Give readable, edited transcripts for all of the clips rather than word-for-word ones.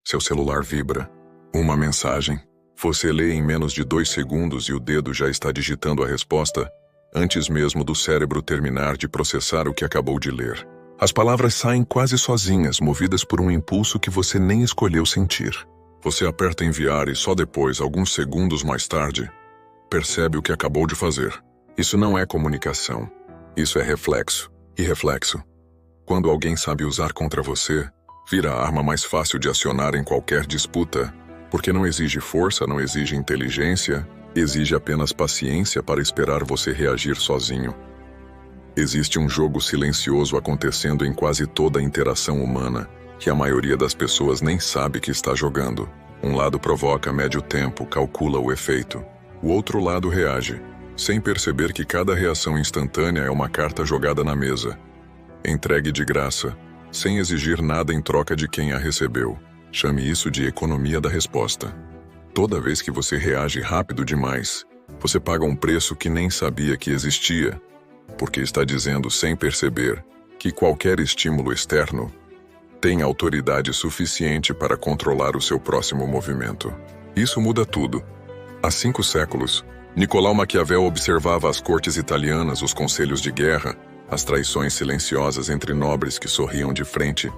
Seu celular vibra. Uma mensagem. Você lê em menos de 2 segundos e o dedo já está digitando a resposta, antes mesmo do cérebro terminar de processar o que acabou de ler. As palavras saem quase sozinhas, movidas por um impulso que você nem escolheu sentir. Você aperta enviar e só depois, alguns segundos mais tarde, percebe o que acabou de fazer. Isso não é comunicação. Isso é reflexo. E reflexo, quando alguém sabe usar contra você, vira a arma mais fácil de acionar em qualquer disputa, porque não exige força, não exige inteligência, exige apenas paciência para esperar você reagir sozinho. Existe um jogo silencioso acontecendo em quase toda a interação humana, que a maioria das pessoas nem sabe que está jogando. Um lado provoca, mede o tempo, calcula o efeito. O outro lado reage, sem perceber que cada reação instantânea é uma carta jogada na mesa. Entregue de graça, sem exigir nada em troca de quem a recebeu. Chame isso de economia da resposta. Toda vez que você reage rápido demais, você paga um preço que nem sabia que existia, porque está dizendo sem perceber que qualquer estímulo externo tem autoridade suficiente para controlar o seu próximo movimento. Isso muda tudo. Há 5 séculos, Nicolau Maquiavel observava as cortes italianas, os conselhos de guerra, as traições silenciosas entre nobres que sorriam de frente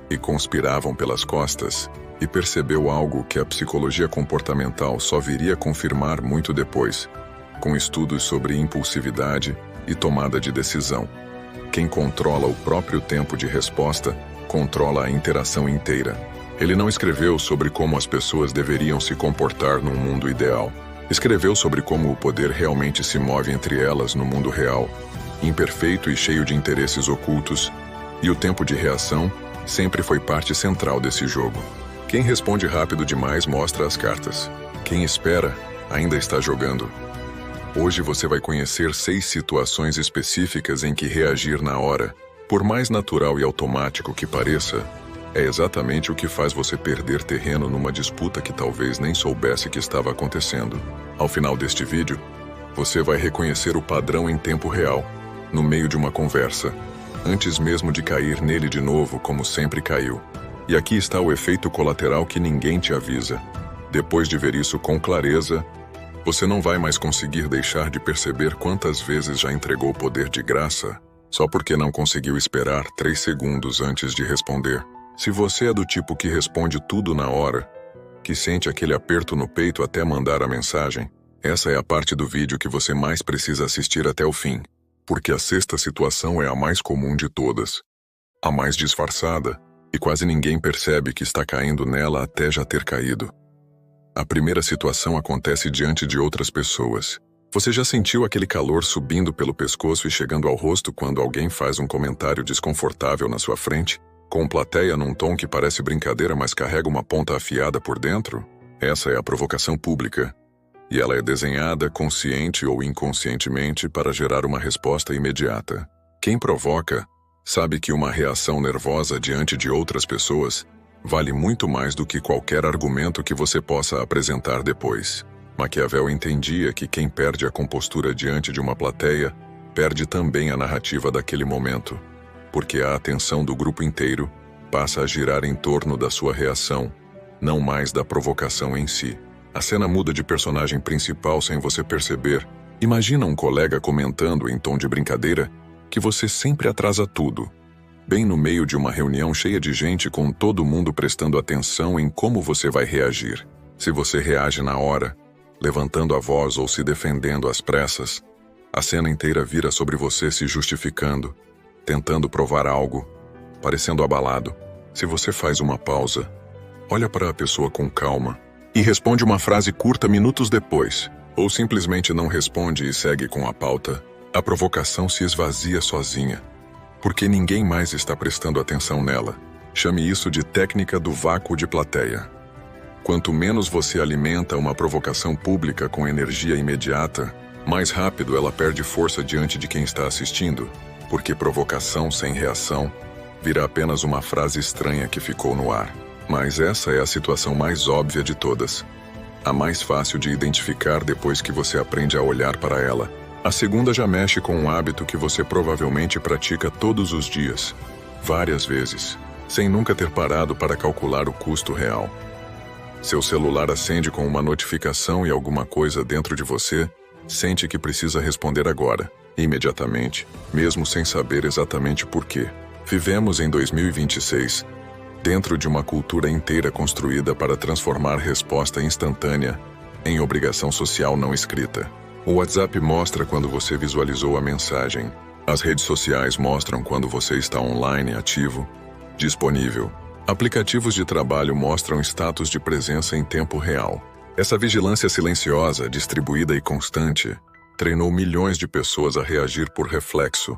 e conspiravam pelas costas, e percebeu algo que a psicologia comportamental só viria confirmar muito depois, com estudos sobre impulsividade e tomada de decisão. Quem controla o próprio tempo de resposta, controla a interação inteira. Ele não escreveu sobre como as pessoas deveriam se comportar num mundo ideal. Escreveu sobre como o poder realmente se move entre elas no mundo real, imperfeito e cheio de interesses ocultos, e o tempo de reação sempre foi parte central desse jogo. Quem responde rápido demais mostra as cartas. Quem espera ainda está jogando. Hoje você vai conhecer 6 situações específicas em que reagir na hora, por mais natural e automático que pareça, é exatamente o que faz você perder terreno numa disputa que talvez nem soubesse que estava acontecendo. Ao final deste vídeo, você vai reconhecer o padrão em tempo real, no meio de uma conversa, antes mesmo de cair nele de novo como sempre caiu. E aqui está o efeito colateral que ninguém te avisa. Depois de ver isso com clareza, você não vai mais conseguir deixar de perceber quantas vezes já entregou o poder de graça, só porque não conseguiu esperar 3 segundos antes de responder. Se você é do tipo que responde tudo na hora, que sente aquele aperto no peito até mandar a mensagem, essa é a parte do vídeo que você mais precisa assistir até o fim, porque a 6ª situação é a mais comum de todas, a mais disfarçada, e quase ninguém percebe que está caindo nela até já ter caído. A primeira situação acontece diante de outras pessoas. Você já sentiu aquele calor subindo pelo pescoço e chegando ao rosto quando alguém faz um comentário desconfortável na sua frente, com plateia num tom que parece brincadeira, mas carrega uma ponta afiada por dentro? Essa é a provocação pública. E ela é desenhada, consciente ou inconscientemente, para gerar uma resposta imediata. Quem provoca sabe que uma reação nervosa diante de outras pessoas vale muito mais do que qualquer argumento que você possa apresentar depois. Maquiavel entendia que quem perde a compostura diante de uma plateia perde também a narrativa daquele momento, porque a atenção do grupo inteiro passa a girar em torno da sua reação, não mais da provocação em si. A cena muda de personagem principal sem você perceber. Imagina um colega comentando em tom de brincadeira que você sempre atrasa tudo, bem no meio de uma reunião cheia de gente com todo mundo prestando atenção em como você vai reagir. Se você reage na hora, levantando a voz ou se defendendo às pressas, a cena inteira vira sobre você se justificando, tentando provar algo, parecendo abalado. Se você faz uma pausa, olha para a pessoa com calma e responde uma frase curta minutos depois, ou simplesmente não responde e segue com a pauta, a provocação se esvazia sozinha, porque ninguém mais está prestando atenção nela. Chame isso de técnica do vácuo de plateia. Quanto menos você alimenta uma provocação pública com energia imediata, mais rápido ela perde força diante de quem está assistindo, porque provocação sem reação vira apenas uma frase estranha que ficou no ar. Mas essa é a situação mais óbvia de todas, a mais fácil de identificar depois que você aprende a olhar para ela. A segunda já mexe com um hábito que você provavelmente pratica todos os dias, várias vezes. sem nunca ter parado para calcular o custo real. Seu celular acende com uma notificação e alguma coisa dentro de você sente que precisa responder agora, imediatamente, mesmo sem saber exatamente por quê. Vivemos em 2026, dentro de uma cultura inteira construída para transformar resposta instantânea em obrigação social não escrita. O WhatsApp mostra quando você visualizou a mensagem. As redes sociais mostram quando você está online, ativo, disponível. Aplicativos de trabalho mostram status de presença em tempo real. Essa vigilância silenciosa, distribuída e constante, treinou milhões de pessoas a reagir por reflexo,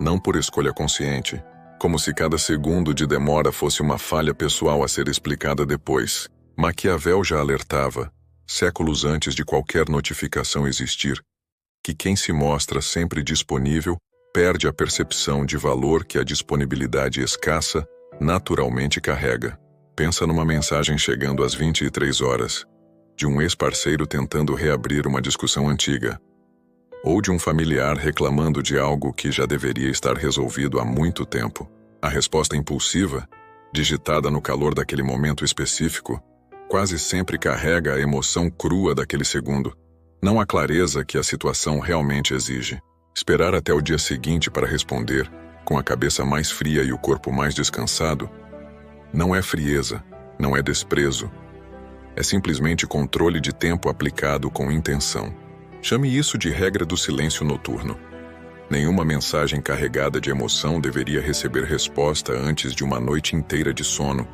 não por escolha consciente, como se cada segundo de demora fosse uma falha pessoal a ser explicada depois. Maquiavel já alertava, séculos antes de qualquer notificação existir, que quem se mostra sempre disponível perde a percepção de valor que a disponibilidade escassa naturalmente carrega. Pensa numa mensagem chegando às 23 horas, de um ex-parceiro tentando reabrir uma discussão antiga, ou de um familiar reclamando de algo que já deveria estar resolvido há muito tempo. A resposta impulsiva, digitada no calor daquele momento específico, quase sempre carrega a emoção crua daquele segundo, não a clareza que a situação realmente exige. Esperar até o dia seguinte para responder, com a cabeça mais fria e o corpo mais descansado, não é frieza, não é desprezo. É simplesmente controle de tempo aplicado com intenção. Chame isso de regra do silêncio noturno. Nenhuma mensagem carregada de emoção deveria receber resposta antes de uma noite inteira de sono,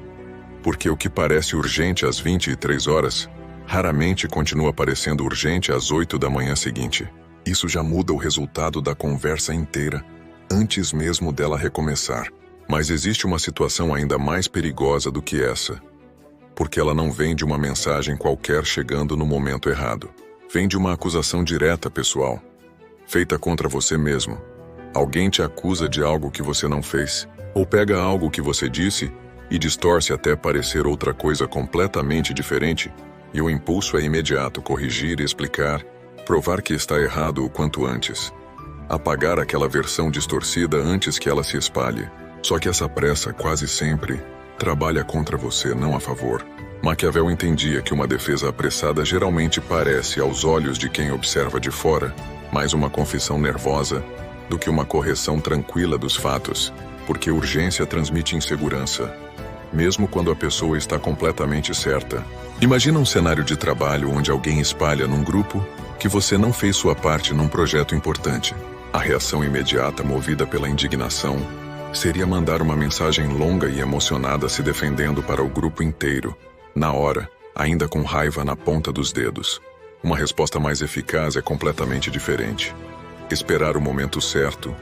porque o que parece urgente às 23 horas, raramente continua parecendo urgente às 8 da manhã seguinte. Isso já muda o resultado da conversa inteira, antes mesmo dela recomeçar. Mas existe uma situação ainda mais perigosa do que essa, porque ela não vem de uma mensagem qualquer chegando no momento errado. Vem de uma acusação direta, pessoal, feita contra você mesmo. Alguém te acusa de algo que você não fez, ou pega algo que você disse e distorce até parecer outra coisa completamente diferente, e o impulso é imediato: corrigir e explicar, provar que está errado o quanto antes. Apagar aquela versão distorcida antes que ela se espalhe. Só que essa pressa quase sempre trabalha contra você, não a favor. Maquiavel entendia que uma defesa apressada geralmente parece, aos olhos de quem observa de fora, mais uma confissão nervosa do que uma correção tranquila dos fatos, porque urgência transmite insegurança, mesmo quando a pessoa está completamente certa. Imagina um cenário de trabalho onde alguém espalha num grupo que você não fez sua parte num projeto importante. A reação imediata, movida pela indignação, seria mandar uma mensagem longa e emocionada se defendendo para o grupo inteiro, na hora, ainda com raiva na ponta dos dedos. Uma resposta mais eficaz é completamente diferente. Esperar o momento certo,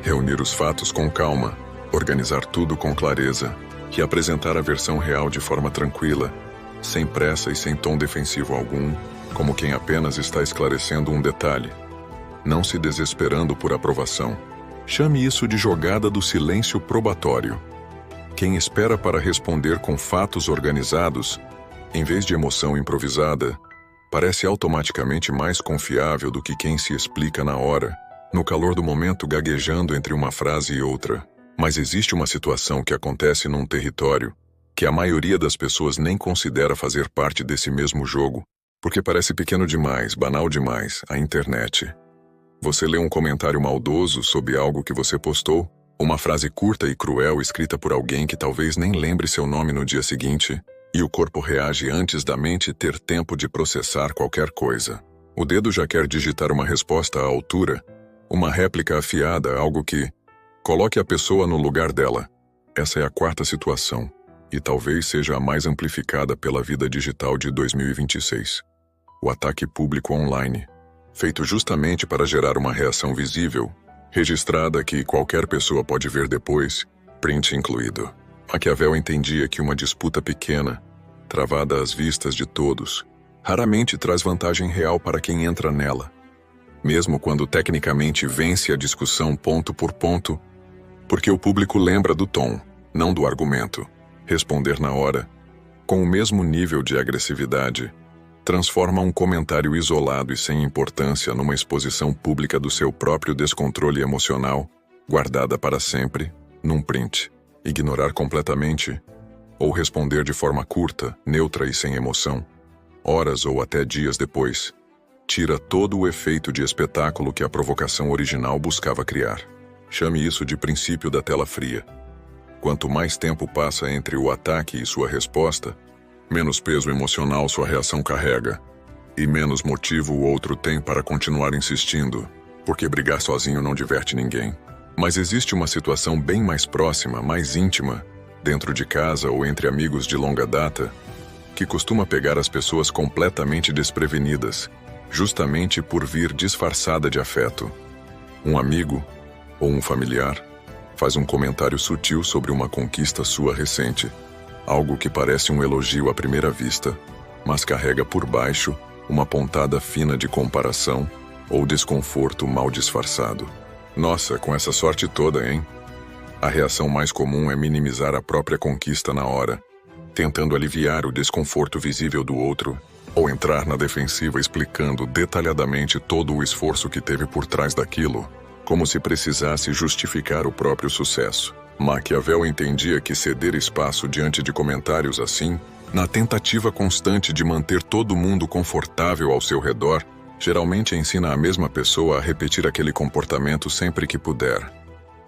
reunir os fatos com calma, organizar tudo com clareza e apresentar a versão real de forma tranquila, sem pressa e sem tom defensivo algum, como quem apenas está esclarecendo um detalhe, não se desesperando por aprovação. Chame isso de jogada do silêncio probatório. Quem espera para responder com fatos organizados, em vez de emoção improvisada, parece automaticamente mais confiável do que quem se explica na hora, no calor do momento gaguejando entre uma frase e outra. Mas existe uma situação que acontece num território que a maioria das pessoas nem considera fazer parte desse mesmo jogo, porque parece pequeno demais, banal demais, a internet. Você lê um comentário maldoso sobre algo que você postou, uma frase curta e cruel escrita por alguém que talvez nem lembre seu nome no dia seguinte, e o corpo reage antes da mente ter tempo de processar qualquer coisa. O dedo já quer digitar uma resposta à altura, uma réplica afiada, algo que coloque a pessoa no lugar dela. Essa é a quarta situação, e talvez seja a mais amplificada pela vida digital de 2026. O ataque público online, feito justamente para gerar uma reação visível, registrada que qualquer pessoa pode ver depois, print incluído. Maquiavel entendia que uma disputa pequena, travada às vistas de todos, raramente traz vantagem real para quem entra nela. Mesmo quando tecnicamente vence a discussão ponto por ponto, porque o público lembra do tom, não do argumento. Responder na hora, com o mesmo nível de agressividade, transforma um comentário isolado e sem importância numa exposição pública do seu próprio descontrole emocional, guardada para sempre, num print. ignorar completamente, ou responder de forma curta, neutra e sem emoção, horas ou até dias depois, tira todo o efeito de espetáculo que a provocação original buscava criar. Chame isso de princípio da tela fria. Quanto mais tempo passa entre o ataque e sua resposta, menos peso emocional sua reação carrega, e menos motivo o outro tem para continuar insistindo, porque brigar sozinho não diverte ninguém. Mas existe uma situação bem mais próxima, mais íntima, dentro de casa ou entre amigos de longa data, que costuma pegar as pessoas completamente desprevenidas, justamente por vir disfarçada de afeto. Um amigo, ou um familiar, faz um comentário sutil sobre uma conquista sua recente, algo que parece um elogio à primeira vista, mas carrega por baixo uma pontada fina de comparação ou desconforto mal disfarçado. Nossa, com essa sorte toda, hein? A reação mais comum é minimizar a própria conquista na hora, tentando aliviar o desconforto visível do outro, ou entrar na defensiva explicando detalhadamente todo o esforço que teve por trás daquilo, como se precisasse justificar o próprio sucesso. Maquiavel entendia que ceder espaço diante de comentários assim, na tentativa constante de manter todo mundo confortável ao seu redor, geralmente ensina a mesma pessoa a repetir aquele comportamento sempre que puder.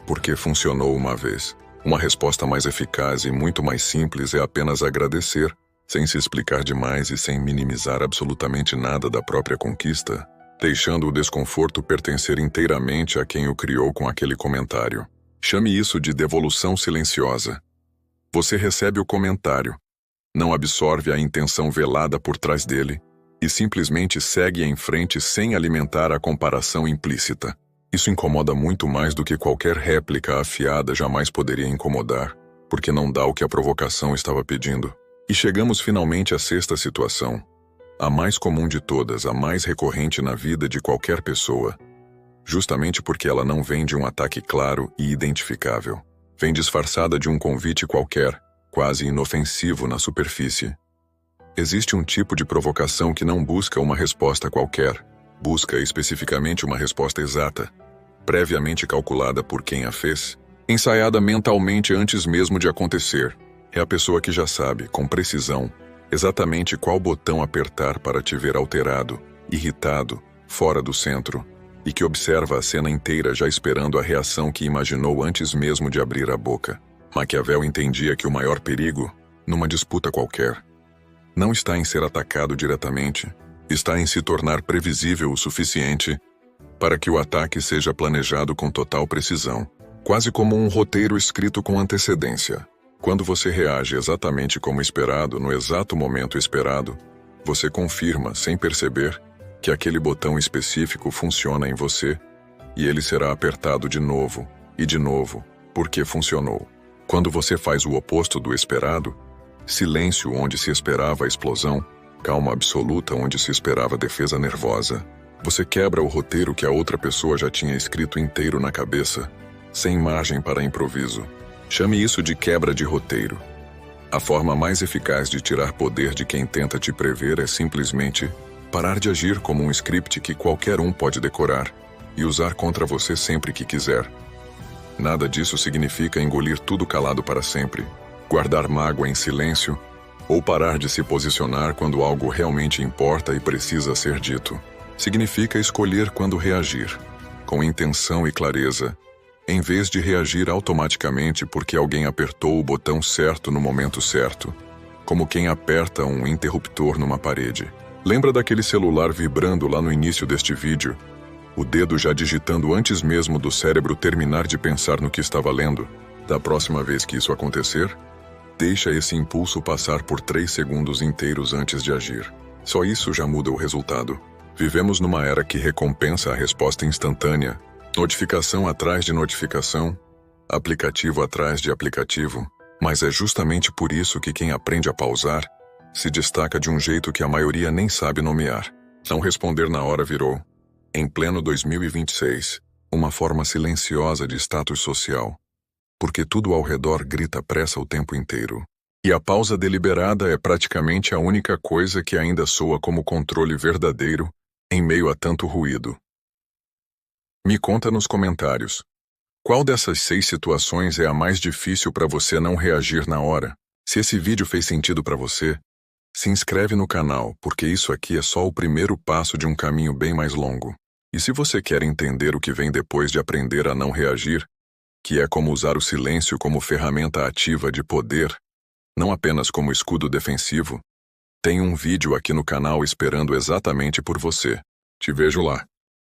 Porque funcionou uma vez. Uma resposta mais eficaz e muito mais simples é apenas agradecer, sem se explicar demais e sem minimizar absolutamente nada da própria conquista, deixando o desconforto pertencer inteiramente a quem o criou com aquele comentário. Chame isso de devolução silenciosa. Você recebe o comentário, não absorve a intenção velada por trás dele e simplesmente segue em frente sem alimentar a comparação implícita. Isso incomoda muito mais do que qualquer réplica afiada jamais poderia incomodar, porque não dá o que a provocação estava pedindo. E chegamos finalmente à sexta situação, a mais comum de todas, a mais recorrente na vida de qualquer pessoa, justamente porque ela não vem de um ataque claro e identificável. Vem disfarçada de um convite qualquer, quase inofensivo na superfície. Existe um tipo de provocação que não busca uma resposta qualquer, busca especificamente uma resposta exata, previamente calculada por quem a fez, ensaiada mentalmente antes mesmo de acontecer. É a pessoa que já sabe, com precisão, exatamente qual botão apertar para te ver alterado, irritado, fora do centro, e que observa a cena inteira já esperando a reação que imaginou antes mesmo de abrir a boca. Maquiavel entendia que o maior perigo, numa disputa qualquer, não está em ser atacado diretamente, está em se tornar previsível o suficiente para que o ataque seja planejado com total precisão, quase como um roteiro escrito com antecedência. Quando você reage exatamente como esperado, no exato momento esperado, você confirma, sem perceber, que aquele botão específico funciona em você e ele será apertado de novo e de novo, porque funcionou. Quando você faz o oposto do esperado, silêncio onde se esperava a explosão, calma absoluta onde se esperava defesa nervosa, você quebra o roteiro que a outra pessoa já tinha escrito inteiro na cabeça, sem margem para improviso. Chame isso de quebra de roteiro. A forma mais eficaz de tirar poder de quem tenta te prever é simplesmente parar de agir como um script que qualquer um pode decorar e usar contra você sempre que quiser. Nada disso significa engolir tudo calado para sempre, guardar mágoa em silêncio ou parar de se posicionar quando algo realmente importa e precisa ser dito. Significa escolher quando reagir, com intenção e clareza, em vez de reagir automaticamente porque alguém apertou o botão certo no momento certo, como quem aperta um interruptor numa parede. Lembra daquele celular vibrando lá no início deste vídeo? O dedo já digitando antes mesmo do cérebro terminar de pensar no que estava lendo? Da próxima vez que isso acontecer, deixa esse impulso passar por 3 segundos inteiros antes de agir. Só isso já muda o resultado. Vivemos numa era que recompensa a resposta instantânea, notificação atrás de notificação, aplicativo atrás de aplicativo, mas é justamente por isso que quem aprende a pausar se destaca de um jeito que a maioria nem sabe nomear. Não responder na hora virou, em pleno 2026, uma forma silenciosa de status social, porque tudo ao redor grita pressa o tempo inteiro. E a pausa deliberada é praticamente a única coisa que ainda soa como controle verdadeiro em meio a tanto ruído. Me conta nos comentários. Qual dessas 6 situações é a mais difícil para você não reagir na hora? Se esse vídeo fez sentido para você, se inscreve no canal, porque isso aqui é só o primeiro passo de um caminho bem mais longo. E se você quer entender o que vem depois de aprender a não reagir, que é como usar o silêncio como ferramenta ativa de poder, não apenas como escudo defensivo, tem um vídeo aqui no canal esperando exatamente por você. Te vejo lá.